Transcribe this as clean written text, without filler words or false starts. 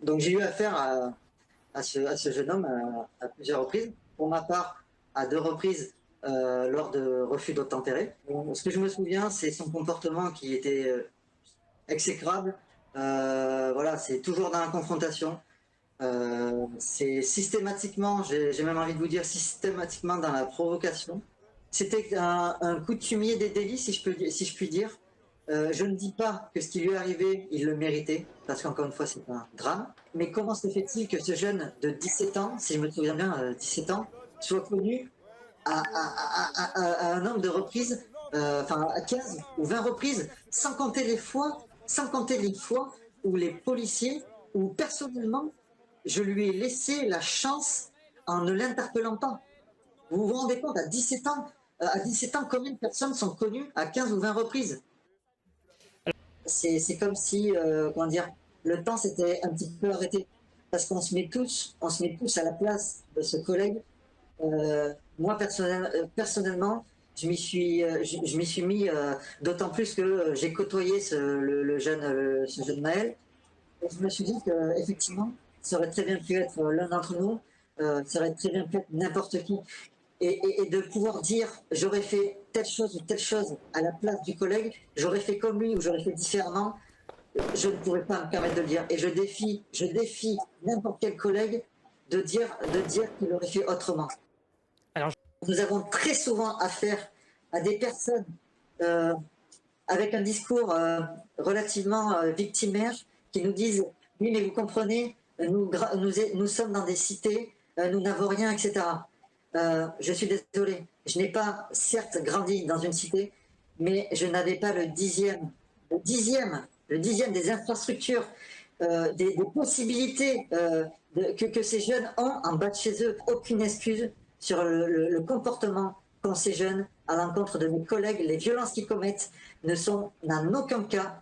Donc j'ai eu affaire à ce jeune homme à plusieurs reprises. Pour ma part, à 2 reprises lors de refus d'obtempérer. Ce que je me souviens, c'est son comportement qui était exécrable. Voilà, c'est toujours dans la confrontation. C'est systématiquement, j'ai même envie de vous dire systématiquement dans la provocation. C'était un coutumier des délits, si je puis dire. Je ne dis pas que ce qui lui est arrivé, il le méritait, parce qu'encore une fois, c'est un drame. Mais comment se fait-il que ce jeune de 17 ans, si je me souviens bien, 17 ans, soit connu à un nombre de reprises, enfin à 15 ou 20 reprises, sans compter les fois où les policiers, ou personnellement, je lui ai laissé la chance en ne l'interpellant pas. Vous vous rendez compte, à 17 ans, combien de personnes sont connues à 15 ou 20 reprises? C'est comme si, comment dire, le temps s'était un petit peu arrêté. Parce on se met tous à la place de ce collègue. Moi, personnellement, je m'y suis mis, d'autant plus que j'ai côtoyé ce jeune Maël. Et je me suis dit qu'effectivement, ça aurait très bien pu être l'un d'entre nous, ça aurait très bien pu être n'importe qui. Et de pouvoir dire j'aurais fait telle chose ou telle chose à la place du collègue, j'aurais fait comme lui ou j'aurais fait différemment, je ne pourrais pas me permettre de le dire. Et je défie n'importe quel collègue de dire qu'il aurait fait autrement. Alors, Nous avons très souvent affaire à des personnes euh, avec un discours relativement victimaire qui nous disent oui mais vous comprenez, nous sommes dans des cités, nous n'avons rien, etc. Je suis désolé, je n'ai pas certes grandi dans une cité, mais je n'avais pas le dixième des infrastructures, des possibilités que ces jeunes ont en bas de chez eux. Aucune excuse sur le comportement qu'ont ces jeunes à l'encontre de mes collègues. Les violences qu'ils commettent ne sont en aucun cas